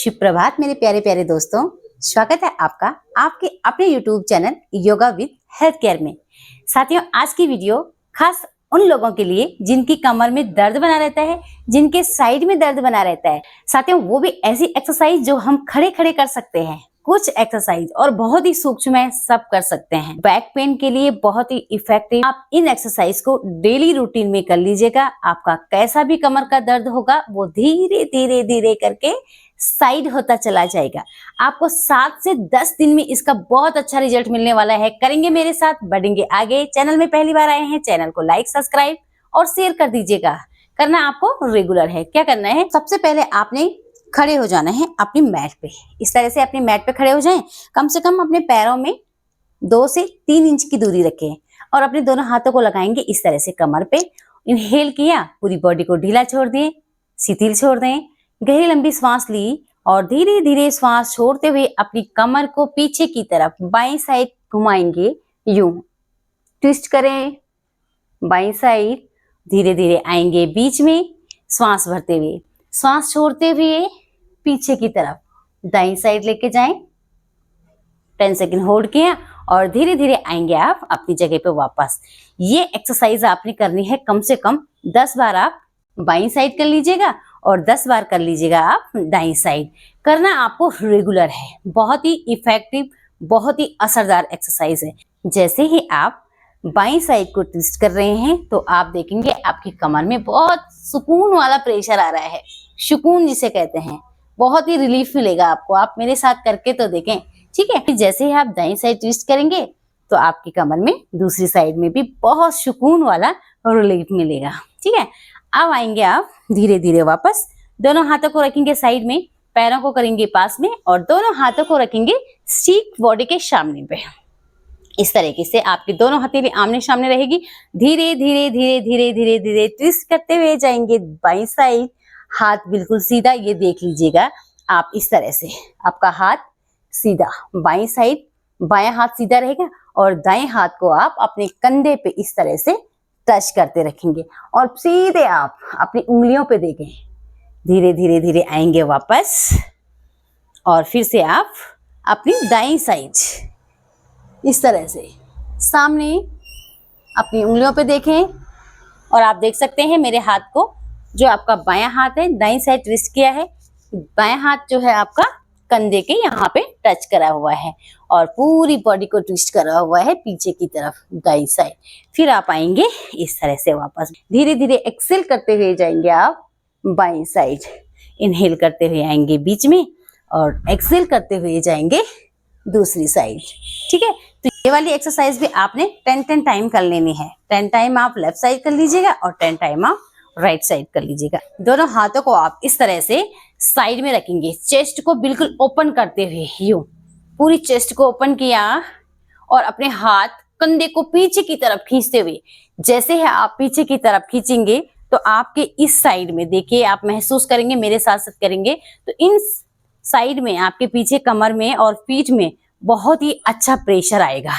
सुप्रभात मेरे प्यारे प्यारे दोस्तों, स्वागत है आपका आपके अपने YouTube channel yoga with health care में। साथियों, आज की वीडियो खास उन लोगों के लिए जिनकी कमर में दर्द बना रहता है, जिनके साइड में दर्द बना रहता है। साथियों, वो भी ऐसी एक्सरसाइज जो हम खड़े खड़े कर सकते हैं। कुछ एक्सरसाइज और बहुत ही सूक्ष्म है, सब कर सकते हैं। बैक पेन के लिए बहुत ही इफेक्टिव। आप इन एक्सरसाइज को डेली रूटीन में कर लीजिएगा। आपका कैसा भी कमर का दर्द होगा वो धीरे धीरे धीरे करके साइड होता चला जाएगा। आपको 7 से 10 दिन में इसका बहुत अच्छा रिजल्ट मिलने वाला है। करेंगे मेरे साथ, बढ़ेंगे आगे। चैनल में पहली बार आए हैं, चैनल को लाइक, सब्सक्राइब और शेयर कर दीजिएगा। करना आपको रेगुलर है। क्या करना है? सबसे पहले आपने खड़े हो जाना है अपनी मैट पे। इस तरह से अपनी मैट पे खड़े हो जाएं। कम से कम अपने पैरों में 2 से 3 इंच की दूरी रखें और अपने दोनों हाथों को लगाएंगे इस तरह से कमर पे। इनहेल किया, पूरी बॉडी को ढीला छोड़ दिए, शिथिल छोड़ दें। गहरी लंबी सांस ली और धीरे धीरे श्वास छोड़ते हुए अपनी कमर को पीछे की तरफ बाईं साइड घुमाएंगे। यूं ट्विस्ट करें बाईं साइड, धीरे धीरे आएंगे बीच में, श्वास भरते हुए, श्वास छोड़ते हुए पीछे की तरफ दाईं साइड लेके जाएं। 10 सेकंड होल्ड किया और धीरे धीरे आएंगे आप अपनी जगह पे वापस। ये एक्सरसाइज आपने करनी है कम से कम 10 बार। आप बाईं साइड कर लीजिएगा और 10 बार कर लीजिएगा आप दाईं साइड। करना आपको रेगुलर है। बहुत ही इफेक्टिव, बहुत ही असरदार एक्सरसाइज है। जैसे ही आप बाईं साइड को ट्विस्ट कर रहे हैं तो आप देखेंगे आपकी कमर में बहुत सुकून वाला प्रेशर आ रहा है। सुकून जिसे कहते हैं, बहुत ही रिलीफ मिलेगा आपको। आप मेरे साथ करके तो देखें, ठीक है? जैसे ही आप दाईं साइड ट्विस्ट करेंगे तो आपकी कमर में दूसरी साइड में भी बहुत सुकून वाला रिलीफ मिलेगा, ठीक है? अब आएंगे आप धीरे धीरे वापस। दोनों हाथों को रखेंगे साइड में, पैरों को करेंगे पास में और दोनों हाथों को रखेंगे सीट बॉडी के सामने पे। इस तरीके से आपकी दोनों हथेली आमने सामने रहेगी। धीरे धीरे धीरे धीरे धीरे धीरे ट्विस्ट करते हुए जाएंगे बाईं साइड। हाथ बिल्कुल सीधा, ये देख लीजिएगा आप इस तरह से। आपका हाथ सीधा बाईं साइड, बायां हाथ सीधा रहेगा और दाएं हाथ को आप अपने कंधे पे इस तरह से टच करते रखेंगे और सीधे आप अपनी उंगलियों पे देखें। धीरे धीरे धीरे आएंगे वापस और फिर से आप अपनी दाईं साइड इस तरह से सामने अपनी उंगलियों पे देखें और आप देख सकते हैं मेरे हाथ को, जो आपका बायां हाथ है दाईं साइड ट्विस्ट किया है, बायां हाथ जो है आपका कंधे के यहाँ पे टच करा हुआ है और पूरी बॉडी को ट्विस्ट करा हुआ है पीछे की तरफ दाईं साइड। फिर आप आएंगे इस तरह से वापस। धीरे धीरे एक्सेल करते हुए जाएंगे आप बाईं साइड। इनहेल करते हुए आएंगे बीच में और एक्सेल करते हुए जाएंगे दूसरी साइड, ठीक है? तो ये वाली एक्सरसाइज भी आपने 10 टाइम कर लेनी है। 10 टाइम आप लेफ्ट साइड कर लीजिएगा और 10 टाइम आप राइट साइड कर लीजिएगा। दोनों हाथों को आप इस तरह से साइड में रखेंगे, चेस्ट को बिल्कुल ओपन करते हुए। यूं पूरी चेस्ट को ओपन किया और अपने हाथ कंधे को पीछे की तरफ खींचते हुए, जैसे ही आप पीछे की तरफ खींचेंगे तो आपके इस साइड में देखिए, आप महसूस करेंगे, मेरे साथ साथ करेंगे तो इन साइड में आपके पीछे कमर में और पीठ में बहुत ही अच्छा प्रेशर आएगा।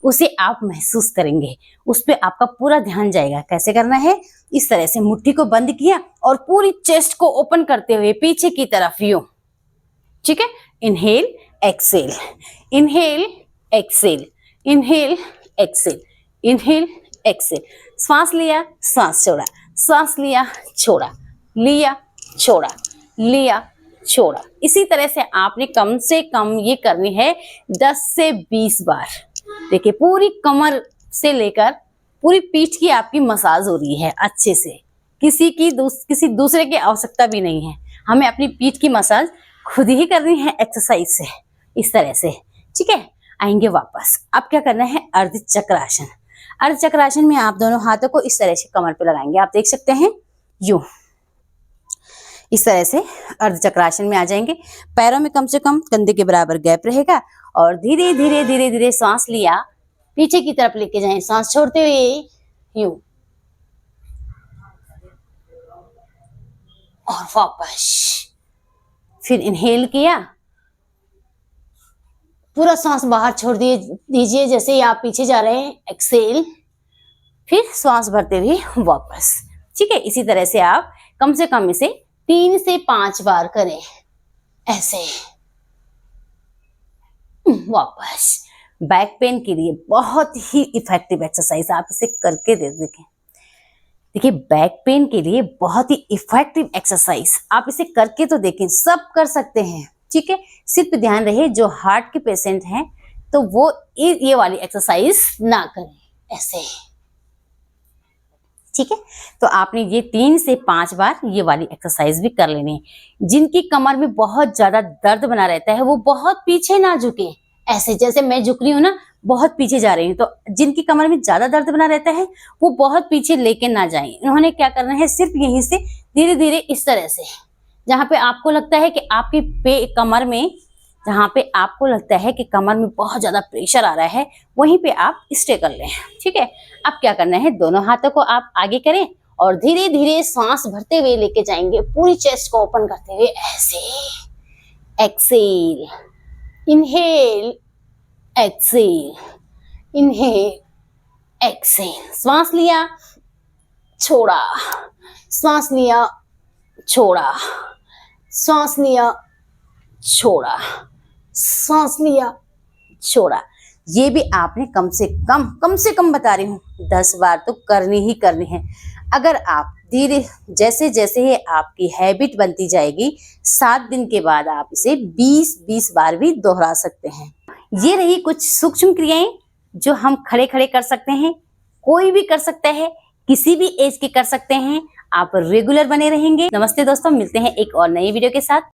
उसे आप महसूस करेंगे, उस पे आपका पूरा ध्यान जाएगा। कैसे करना है? इस तरह से मुट्ठी को बंद किया और पूरी चेस्ट को ओपन करते हुए पीछे की तरफ यूं, ठीक है? Inhale exhale, inhale exhale, inhale exhale, inhale exhale. श्वास लिया, श्वास छोड़ा, श्वास लिया, छोड़ा, लिया, छोड़ा, लिया, छोड़ा। इसी तरह से आपने कम से कम ये करनी है 10 से 20 बार। देखिए, पूरी कमर से लेकर पूरी पीठ की आपकी मसाज हो रही है अच्छे से। किसी दूसरे की आवश्यकता भी नहीं है। हमें अपनी पीठ की मसाज खुद ही करनी है एक्सरसाइज से, इस तरह से, ठीक है? आएंगे वापस। अब क्या करना है? अर्ध चक्रासन। अर्ध चक्रासन में आप दोनों हाथों को इस तरह से कमर पे लगाएंगे। आप देख सकते हैं यूं इस तरह से अर्ध चक्रासन में आ जाएंगे। पैरों में कम से कम कंधे के बराबर गैप रहेगा और धीरे धीरे धीरे धीरे सांस लिया, पीछे की तरफ लेके जाएं, सांस छोड़ते हुए यूं और वापस। फिर इनहेल किया, पूरा सांस बाहर छोड़ दीजिए जैसे ही आप पीछे जा रहे हैं। एक्सेल, फिर श्वास भरते हुए वापस, ठीक है? इसी तरह से आप कम से कम इसे 3 से 5 बार करें। ऐसे। वापस। बैक पेन के लिए बहुत ही इफेक्टिव एक्सरसाइज, आप इसे करके देखें। देखिए, बैक पेन के लिए बहुत ही इफेक्टिव एक्सरसाइज, आप इसे करके तो देखें, सब कर सकते हैं। ठीक है, सिर्फ ध्यान रहे जो हार्ट के पेशेंट हैं तो वो ये वाली एक्सरसाइज ना करें, ऐसे। ठीक है, तो आपने ये 3 से 5 बार ये वाली एक्सरसाइज भी कर लेनी है। जिनकी कमर में बहुत ज्यादा दर्द बना रहता है वो बहुत पीछे ना झुके, ऐसे जैसे मैं झुक रही हूँ ना, बहुत पीछे जा रही हूँ, तो जिनकी कमर में ज्यादा दर्द बना रहता है वो बहुत पीछे लेके ना जाएं। इन्होंने क्या करना है, सिर्फ यहीं से धीरे धीरे इस तरह से, जहां पे आपको लगता है कि आपकी कमर में, जहां पे आपको लगता है कि कमर में बहुत ज्यादा प्रेशर आ रहा है, वहीं पे आप स्टे कर लें। ठीक है, अब क्या करना है, दोनों हाथों को आप आगे करें और धीरे धीरे सांस भरते हुए लेके जाएंगे, पूरी चेस्ट को ओपन करते हुए, ऐसे। Exhale, inhale, exhale, inhale, exhale. श्वास लिया, छोड़ा, श्वास लिया, छोड़ा, श्वास लिया, छोड़ा, सांस लिया, छोड़ा। ये भी आपने कम से कम बता रही हूँ 10 बार तो करनी ही करनी है। अगर आप धीरे, जैसे जैसे ही आपकी हैबिट बनती जाएगी, 7 दिन के बाद आप इसे 20-20 बार भी दोहरा सकते हैं। ये रही कुछ सूक्ष्म क्रियाएं जो हम खड़े खड़े कर सकते हैं, कोई भी कर सकता है, किसी भी एज के कर सकते हैं। आप रेगुलर बने रहेंगे। नमस्ते दोस्तों, मिलते हैं एक और नई वीडियो के साथ।